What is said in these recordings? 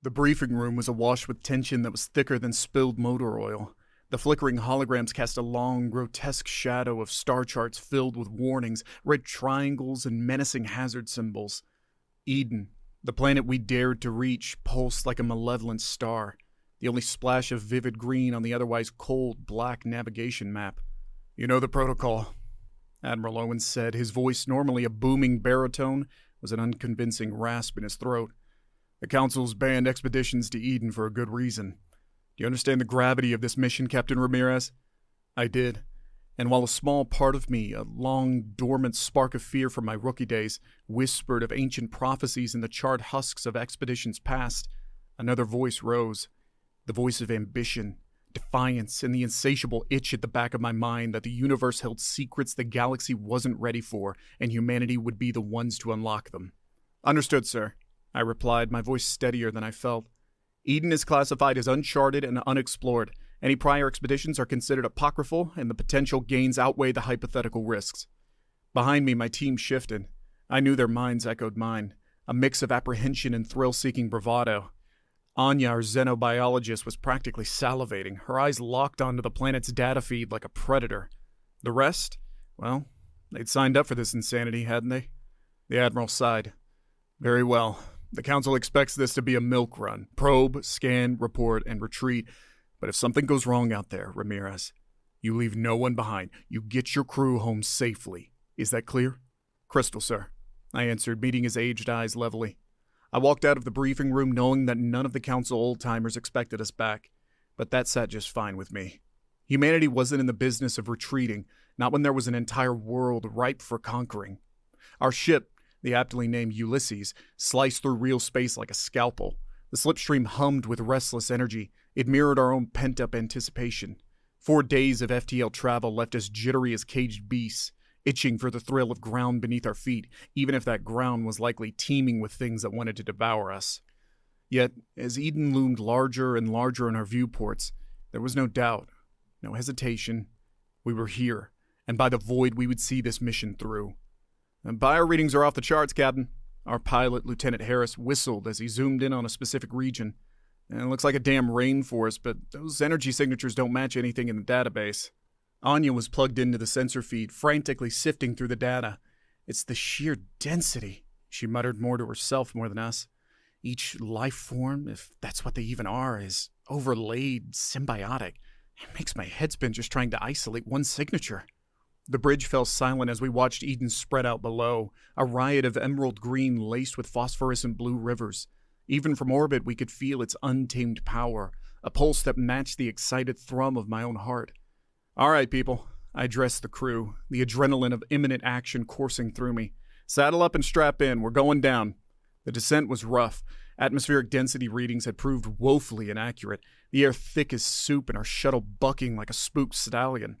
The briefing room was awash with tension that was thicker than spilled motor oil. The flickering holograms cast a long, grotesque shadow of star charts filled with warnings, red triangles, and menacing hazard symbols. Eden, the planet we dared to reach, pulsed like a malevolent star, the only splash of vivid green on the otherwise cold, black navigation map. "You know the protocol," Admiral Owens said. His voice, normally a booming baritone, was an unconvincing rasp in his throat. "The Council's banned expeditions to Eden for a good reason. Do you understand the gravity of this mission, Captain Ramirez?" I did, and while a small part of me, a long, dormant spark of fear from my rookie days, whispered of ancient prophecies in the charred husks of expeditions past, another voice rose, the voice of ambition, defiance, and the insatiable itch at the back of my mind that the universe held secrets the galaxy wasn't ready for, and humanity would be the ones to unlock them. "Understood, sir," I replied, my voice steadier than I felt. "Eden is classified as uncharted and unexplored. Any prior expeditions are considered apocryphal, and the potential gains outweigh the hypothetical risks." Behind me, my team shifted. I knew their minds echoed mine, a mix of apprehension and thrill-seeking bravado. Anya, our xenobiologist, was practically salivating, her eyes locked onto the planet's data feed like a predator. The rest? Well, they'd signed up for this insanity, hadn't they? The Admiral sighed. "Very well. The Council expects this to be a milk run. Probe, scan, report, and retreat. But if something goes wrong out there, Ramirez, you leave no one behind. You get your crew home safely. Is that clear?" "Crystal, sir," I answered, meeting his aged eyes levelly. I walked out of the briefing room knowing that none of the Council old-timers expected us back, but that sat just fine with me. Humanity wasn't in the business of retreating, not when there was an entire world ripe for conquering. Our ship, the aptly named Ulysses, sliced through real space like a scalpel. The slipstream hummed with restless energy. It mirrored our own pent-up anticipation. 4 days of FTL travel left us jittery as caged beasts, itching for the thrill of ground beneath our feet, even if that ground was likely teeming with things that wanted to devour us. Yet, as Eden loomed larger and larger in our viewports, there was no doubt, no hesitation. We were here, and by the void we would see this mission through. "And bio readings are off the charts, Captain." Our pilot, Lieutenant Harris, whistled as he zoomed in on a specific region. "It looks like a damn rainforest, but those energy signatures don't match anything in the database." Anya was plugged into the sensor feed, frantically sifting through the data. "It's the sheer density," she muttered, more to herself more than us. "Each life form, if that's what they even are, is overlaid, symbiotic. It makes my head spin just trying to isolate one signature." The bridge fell silent as we watched Eden spread out below, a riot of emerald green laced with phosphorescent blue rivers. Even from orbit we could feel its untamed power, a pulse that matched the excited thrum of my own heart. "All right, people," I addressed the crew, the adrenaline of imminent action coursing through me. "Saddle up and strap in, we're going down." The descent was rough. Atmospheric density readings had proved woefully inaccurate, the air thick as soup and our shuttle bucking like a spooked stallion.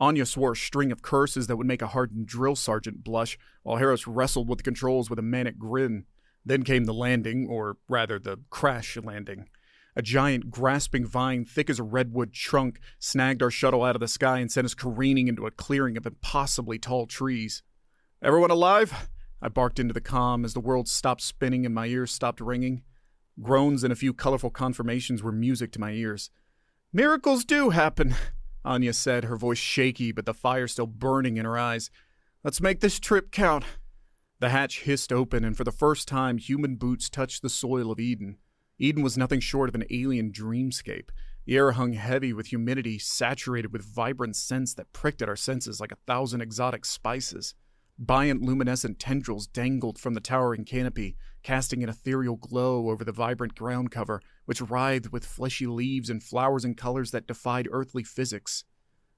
Anya swore a string of curses that would make a hardened drill sergeant blush, while Harris wrestled with the controls with a manic grin. Then came the landing, or rather the crash landing. A giant, grasping vine, thick as a redwood trunk, snagged our shuttle out of the sky and sent us careening into a clearing of impossibly tall trees. "Everyone alive?" I barked into the comm as the world stopped spinning and my ears stopped ringing. Groans and a few colorful confirmations were music to my ears. "Miracles do happen," Anya said, her voice shaky but the fire still burning in her eyes. "Let's make this trip count." The hatch hissed open, and for the first time, human boots touched the soil of Eden. Eden was nothing short of an alien dreamscape. The air hung heavy with humidity, saturated with vibrant scents that pricked at our senses like 1,000 exotic spices. Buoyant luminescent tendrils dangled from the towering canopy, casting an ethereal glow over the vibrant ground cover, which writhed with fleshy leaves and flowers in colors that defied earthly physics.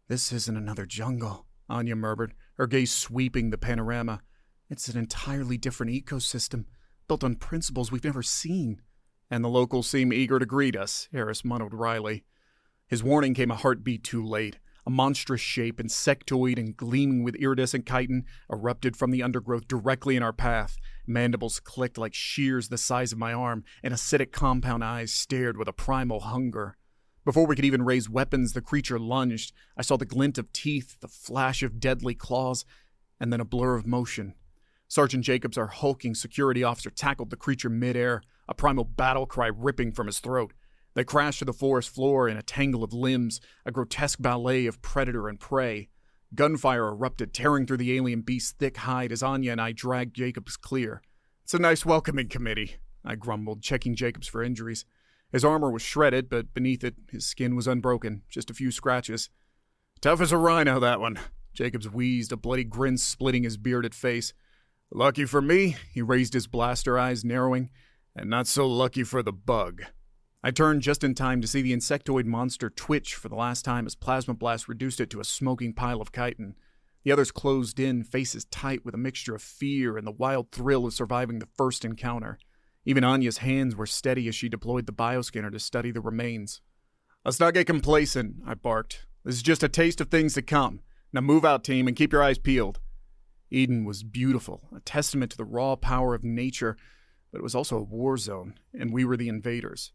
"This isn't another jungle," Anya murmured, her gaze sweeping the panorama. "It's an entirely different ecosystem, built on principles we've never seen." "And the locals seem eager to greet us," Harris muttered wryly. His warning came a heartbeat too late. A monstrous shape, insectoid and gleaming with iridescent chitin, erupted from the undergrowth directly in our path. Mandibles clicked like shears the size of my arm, and acidic compound eyes stared with a primal hunger. Before we could even raise weapons, the creature lunged. I saw the glint of teeth, the flash of deadly claws, and then a blur of motion. Sergeant Jacobs, our hulking security officer, tackled the creature midair, a primal battle cry ripping from his throat. They crashed to the forest floor in a tangle of limbs, a grotesque ballet of predator and prey. Gunfire erupted, tearing through the alien beast's thick hide as Anya and I dragged Jacobs clear. "It's a nice welcoming committee," I grumbled, checking Jacobs for injuries. His armor was shredded, but beneath it, his skin was unbroken, just a few scratches. "Tough as a rhino, that one," Jacobs wheezed, a bloody grin splitting his bearded face. "Lucky for me," he raised his blaster eyes, narrowing, "and not so lucky for the bug." I turned just in time to see the insectoid monster twitch for the last time as Plasma Blast reduced it to a smoking pile of chitin. The others closed in, faces tight with a mixture of fear and the wild thrill of surviving the first encounter. Even Anya's hands were steady as she deployed the bioscanner to study the remains. "Let's not get complacent," I barked. "This is just a taste of things to come. Now move out, team, and keep your eyes peeled." Eden was beautiful, a testament to the raw power of nature, but it was also a war zone, and we were the invaders.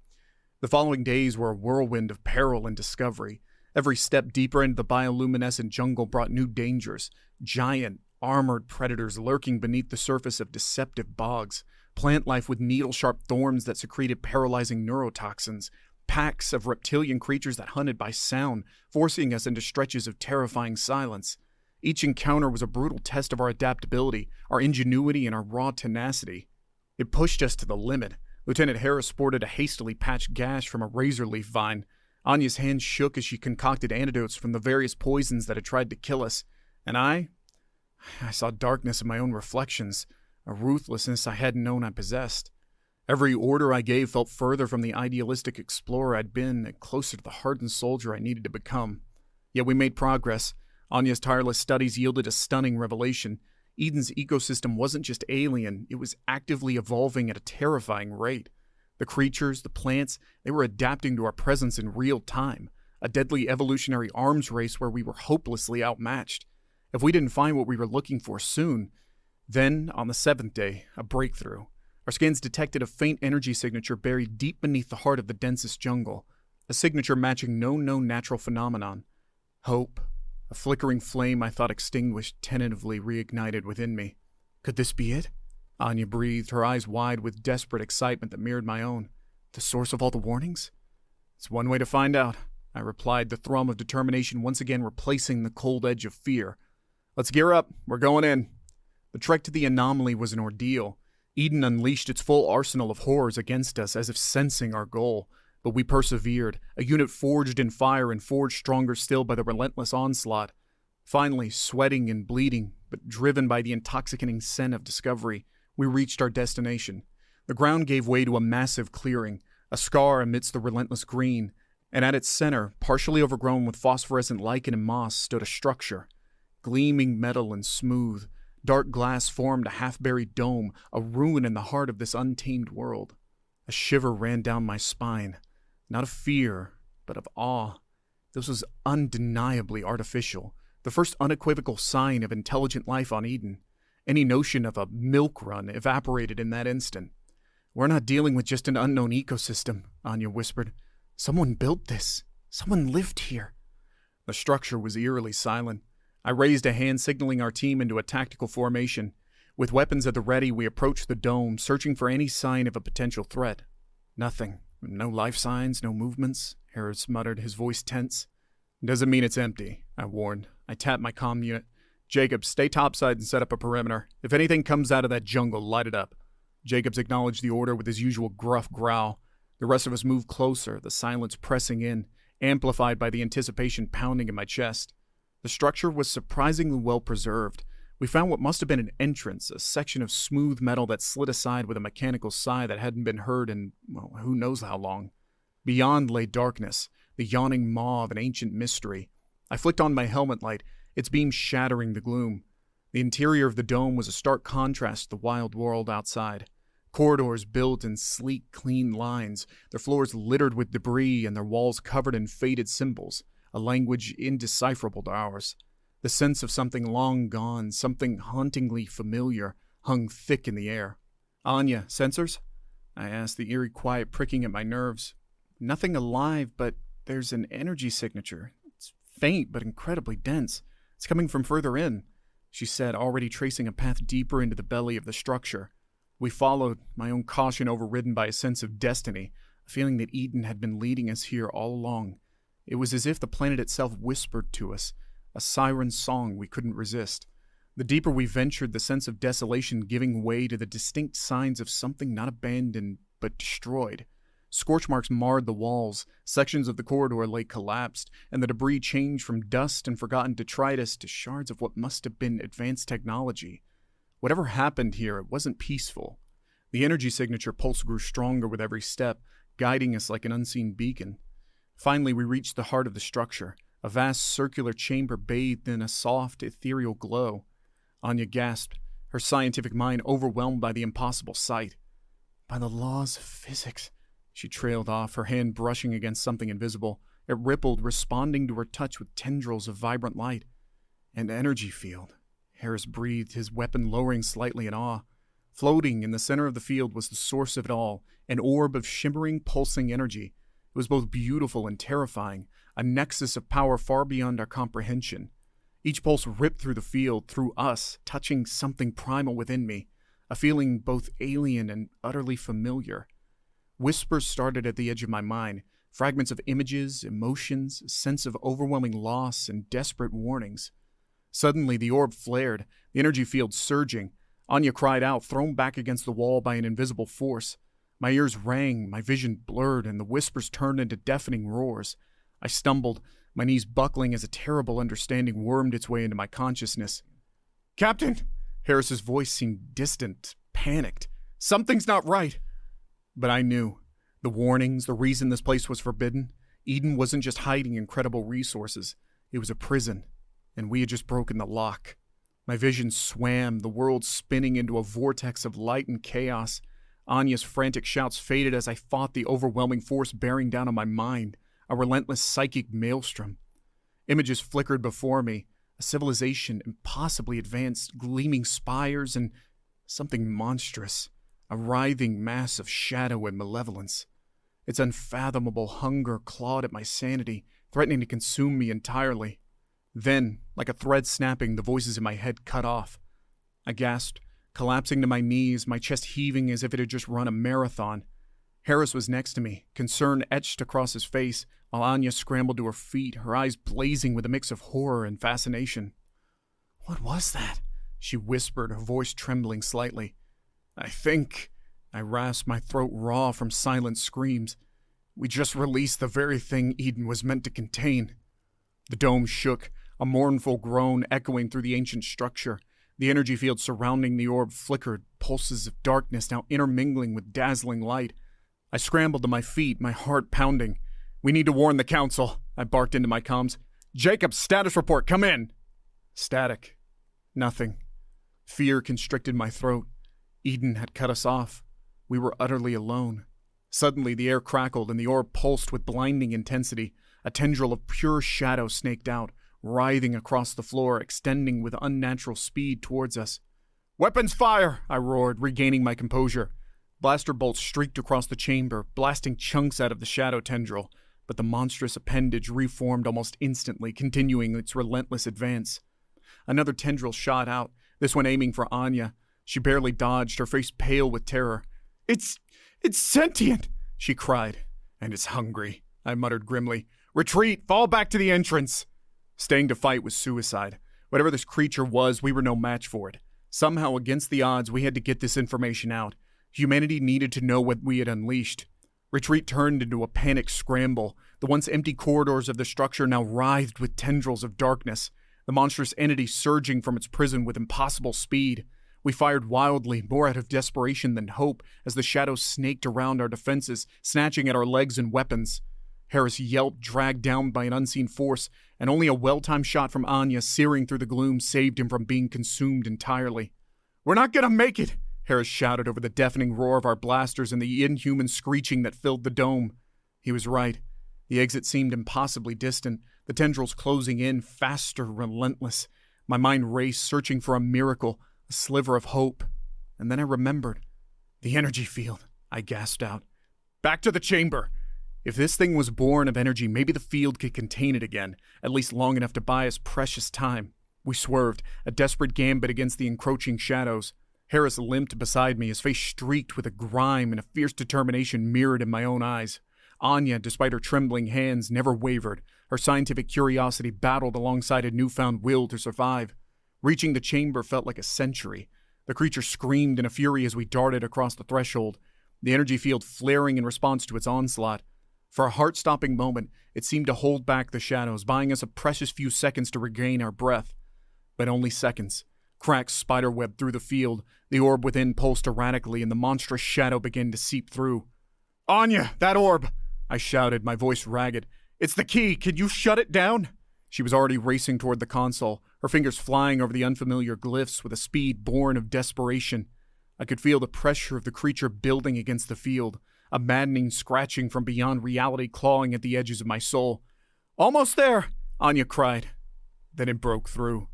The following days were a whirlwind of peril and discovery. Every step deeper into the bioluminescent jungle brought new dangers. Giant, armored predators lurking beneath the surface of deceptive bogs. Plant life with needle-sharp thorns that secreted paralyzing neurotoxins. Packs of reptilian creatures that hunted by sound, forcing us into stretches of terrifying silence. Each encounter was a brutal test of our adaptability, our ingenuity, and our raw tenacity. It pushed us to the limit. Lieutenant Harris sported a hastily patched gash from a razor leaf vine. Anya's hands shook as she concocted antidotes from the various poisons that had tried to kill us. And I saw darkness in my own reflections, a ruthlessness I hadn't known I possessed. Every order I gave felt further from the idealistic explorer I'd been and closer to the hardened soldier I needed to become. Yet we made progress. Anya's tireless studies yielded a stunning revelation. Eden's ecosystem wasn't just alien, it was actively evolving at a terrifying rate. The creatures, the plants, they were adapting to our presence in real time, a deadly evolutionary arms race where we were hopelessly outmatched. If we didn't find what we were looking for soon, then, on the 7th day, a breakthrough. Our scans detected a faint energy signature buried deep beneath the heart of the densest jungle, a signature matching no known natural phenomenon. Hope, a flickering flame I thought extinguished, tentatively reignited within me. Could this be it? Anya breathed, her eyes wide with desperate excitement that mirrored my own. The source of all the warnings? It's one way to find out, I replied, the thrum of determination once again replacing the cold edge of fear. Let's gear up. We're going in. The trek to the anomaly was an ordeal. Eden unleashed its full arsenal of horrors against us as if sensing our goal. But we persevered, a unit forged in fire and forged stronger still by the relentless onslaught. Finally, sweating and bleeding, but driven by the intoxicating scent of discovery, we reached our destination. The ground gave way to a massive clearing, a scar amidst the relentless green, and at its center, partially overgrown with phosphorescent lichen and moss, stood a structure. Gleaming metal and smooth, dark glass formed a half-buried dome, a ruin in the heart of this untamed world. A shiver ran down my spine. Not of fear, but of awe. This was undeniably artificial, the first unequivocal sign of intelligent life on Eden. Any notion of a milk run evaporated in that instant. We're not dealing with just an unknown ecosystem, Anya whispered. Someone built this. Someone lived here. The structure was eerily silent. I raised a hand signaling our team into a tactical formation. With weapons at the ready, we approached the dome, searching for any sign of a potential threat. Nothing. No life signs, no movements, Harris muttered, his voice tense. Doesn't mean it's empty, I warned. I tapped my comm unit. Jacobs, stay topside and set up a perimeter. If anything comes out of that jungle, light it up. Jacobs acknowledged the order with his usual gruff growl. The rest of us moved closer, the silence pressing in, amplified by the anticipation pounding in my chest. The structure was surprisingly well preserved. We found what must have been an entrance, a section of smooth metal that slid aside with a mechanical sigh that hadn't been heard in, well, who knows how long. Beyond lay darkness, the yawning maw of an ancient mystery. I flicked on my helmet light, its beam shattering the gloom. The interior of the dome was a stark contrast to the wild world outside. Corridors built in sleek, clean lines, their floors littered with debris and their walls covered in faded symbols, a language indecipherable to ours. The sense of something long gone, something hauntingly familiar, hung thick in the air. Anya, sensors? I asked, the eerie quiet pricking at my nerves. Nothing alive, but there's an energy signature. It's faint, but incredibly dense. It's coming from further in, she said, already tracing a path deeper into the belly of the structure. We followed, my own caution overridden by a sense of destiny, a feeling that Eden had been leading us here all along. It was as if the planet itself whispered to us, a siren song we couldn't resist. The deeper we ventured, the sense of desolation giving way to the distinct signs of something not abandoned but destroyed. Scorch marks marred the walls, sections of the corridor lay collapsed, and the debris changed from dust and forgotten detritus to shards of what must have been advanced technology. Whatever happened here, it wasn't peaceful. The energy signature pulse grew stronger with every step, guiding us like an unseen beacon. Finally, we reached the heart of the structure, a vast circular chamber bathed in a soft, ethereal glow. Anya gasped, her scientific mind overwhelmed by the impossible sight. By the laws of physics, she trailed off, her hand brushing against something invisible. It rippled, responding to her touch with tendrils of vibrant light. An energy field. Harris breathed, his weapon lowering slightly in awe. Floating in the center of the field was the source of it all, an orb of shimmering, pulsing energy. It was both beautiful and terrifying, a nexus of power far beyond our comprehension. Each pulse ripped through the field, through us, touching something primal within me, a feeling both alien and utterly familiar. Whispers started at the edge of my mind, fragments of images, emotions, a sense of overwhelming loss, and desperate warnings. Suddenly, the orb flared, the energy field surging. Anya cried out, thrown back against the wall by an invisible force. My ears rang, my vision blurred, and the whispers turned into deafening roars. I stumbled, my knees buckling as a terrible understanding wormed its way into my consciousness. "Captain!" Harris's voice seemed distant, panicked. "Something's not right." But I knew. The warnings, the reason this place was forbidden. Eden wasn't just hiding incredible resources. It was a prison, and we had just broken the lock. My vision swam, the world spinning into a vortex of light and chaos. Anya's frantic shouts faded as I fought the overwhelming force bearing down on my mind, a relentless psychic maelstrom. Images flickered before me, a civilization impossibly advanced, gleaming spires, and something monstrous, a writhing mass of shadow and malevolence. Its unfathomable hunger clawed at my sanity, threatening to consume me entirely. Then, like a thread snapping, the voices in my head cut off. I gasped, collapsing to my knees, my chest heaving as if it had just run a marathon. Harris was next to me, concern etched across his face, while Anya scrambled to her feet, her eyes blazing with a mix of horror and fascination. "What was that?" she whispered, her voice trembling slightly. I rasped, my throat raw from silent screams. "We just released the very thing Eden was meant to contain." The dome shook, a mournful groan echoing through the ancient structure. The energy field surrounding the orb flickered, pulses of darkness now intermingling with dazzling light. I scrambled to my feet, my heart pounding. "We need to warn the council," I barked into my comms. "Jacob, status report, come in!" Static. Nothing. Fear constricted my throat. Eden had cut us off. We were utterly alone. Suddenly, the air crackled and the orb pulsed with blinding intensity. A tendril of pure shadow snaked out, writhing across the floor, extending with unnatural speed towards us. "Weapons fire!" I roared, regaining my composure. Blaster bolts streaked across the chamber, blasting chunks out of the shadow tendril, but the monstrous appendage reformed almost instantly, continuing its relentless advance. Another tendril shot out, this one aiming for Anya. She barely dodged, her face pale with terror. It's sentient!" she cried. "And it's hungry," I muttered grimly. "Retreat! Fall back to the entrance!" Staying to fight was suicide. Whatever this creature was, we were no match for it. Somehow, against the odds, we had to get this information out. Humanity needed to know what we had unleashed. Retreat turned into a panicked scramble. The once empty corridors of the structure now writhed with tendrils of darkness, the monstrous entity surging from its prison with impossible speed. We fired wildly, more out of desperation than hope, as the shadows snaked around our defenses, snatching at our legs and weapons. Harris yelped, dragged down by an unseen force, and only a well-timed shot from Anya searing through the gloom saved him from being consumed entirely. "We're not gonna make it!" Harris shouted over the deafening roar of our blasters and the inhuman screeching that filled the dome. He was right. The exit seemed impossibly distant, the tendrils closing in, faster, relentless. My mind raced, searching for a miracle, a sliver of hope. And then I remembered. "The energy field," I gasped out. "Back to the chamber!" If this thing was born of energy, maybe the field could contain it again, at least long enough to buy us precious time. We swerved, a desperate gambit against the encroaching shadows. Harris limped beside me, his face streaked with a grime and a fierce determination mirrored in my own eyes. Anya, despite her trembling hands, never wavered. Her scientific curiosity battled alongside a newfound will to survive. Reaching the chamber felt like a century. The creature screamed in a fury as we darted across the threshold, the energy field flaring in response to its onslaught. For a heart-stopping moment, it seemed to hold back the shadows, buying us a precious few seconds to regain our breath. But only seconds. Cracks spiderwebbed through the field, the orb within pulsed erratically, and the monstrous shadow began to seep through. "Anya, that orb!" I shouted, my voice ragged. "It's the key! Can you shut it down?" She was already racing toward the console, her fingers flying over the unfamiliar glyphs with a speed born of desperation. I could feel the pressure of the creature building against the field, a maddening scratching from beyond reality clawing at the edges of my soul. "Almost there!" Anya cried. Then it broke through.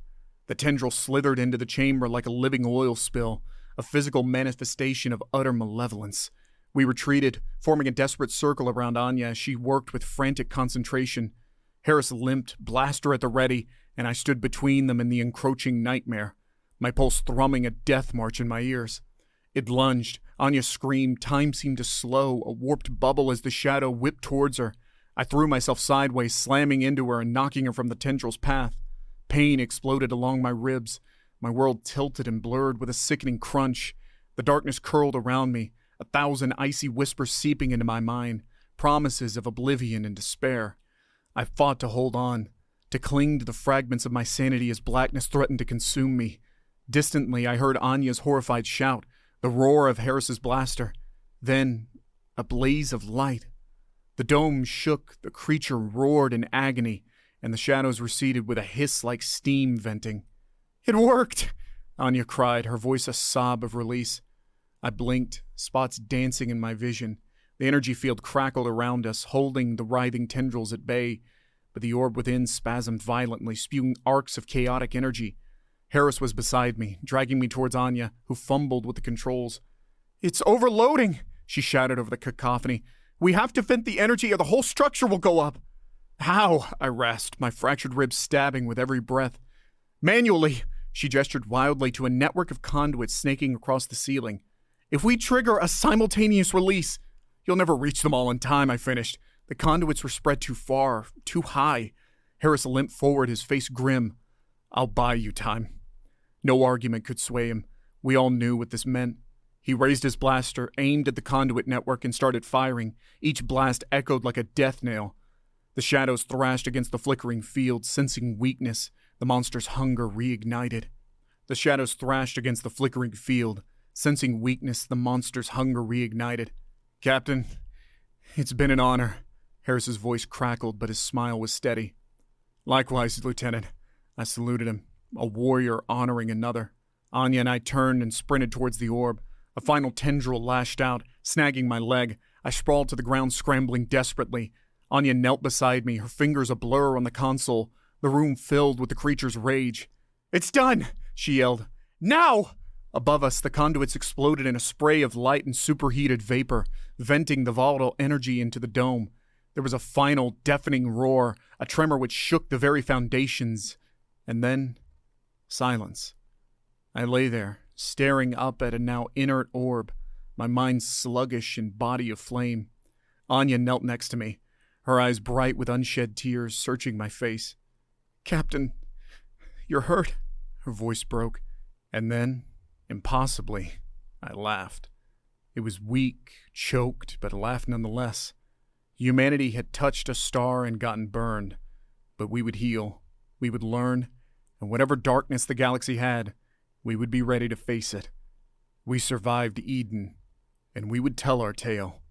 The tendril slithered into the chamber like a living oil spill, a physical manifestation of utter malevolence. We retreated, forming a desperate circle around Anya as she worked with frantic concentration. Harris limped, blaster at the ready, and I stood between them in the encroaching nightmare, my pulse thrumming a death march in my ears. It lunged. Anya screamed. Time seemed to slow, a warped bubble as the shadow whipped towards her. I threw myself sideways, slamming into her and knocking her from the tendril's path. Pain exploded along my ribs. My world tilted and blurred with a sickening crunch. The darkness curled around me, 1,000 icy whispers seeping into my mind, promises of oblivion and despair. I fought to hold on, to cling to the fragments of my sanity as blackness threatened to consume me. Distantly, I heard Anya's horrified shout, the roar of Harris's blaster. Then, a blaze of light. The dome shook, the creature roared in agony, and the shadows receded with a hiss like steam venting. "It worked!" Anya cried, her voice a sob of release. I blinked, spots dancing in my vision. The energy field crackled around us, holding the writhing tendrils at bay, but the orb within spasmed violently, spewing arcs of chaotic energy. Harris was beside me, dragging me towards Anya, who fumbled with the controls. "It's overloading!" she shouted over the cacophony. "We have to vent the energy or the whole structure will go up!" "How?" I rasped, my fractured ribs stabbing with every breath. "Manually!" She gestured wildly to a network of conduits snaking across the ceiling. "If we trigger a simultaneous release..." "You'll never reach them all in time," I finished. The conduits were spread too far, too high. Harris limped forward, his face grim. "I'll buy you time." No argument could sway him. We all knew what this meant. He raised his blaster, aimed at the conduit network, and started firing. Each blast echoed like a death knell. The shadows thrashed against the flickering field, sensing weakness. The monster's hunger reignited. The shadows thrashed against the flickering field. Sensing weakness, the monster's hunger reignited. "Captain, it's been an honor." Harris's voice crackled, but his smile was steady. "Likewise, Lieutenant." I saluted him, a warrior honoring another. Anya and I turned and sprinted towards the orb. A final tendril lashed out, snagging my leg. I sprawled to the ground, scrambling desperately. Anya knelt beside me, her fingers a blur on the console, the room filled with the creature's rage. "It's done!" she yelled. "Now!" Above us, the conduits exploded in a spray of light and superheated vapor, venting the volatile energy into the dome. There was a final, deafening roar, a tremor which shook the very foundations. And then, silence. I lay there, staring up at a now inert orb, my mind sluggish and body aflame. Anya knelt next to me, her eyes bright with unshed tears, searching my face. "Captain, you're hurt," her voice broke. And then, impossibly, I laughed. It was weak, choked, but a laugh nonetheless. Humanity had touched a star and gotten burned, but we would heal, we would learn, and whatever darkness the galaxy had, we would be ready to face it. We survived Eden, and we would tell our tale.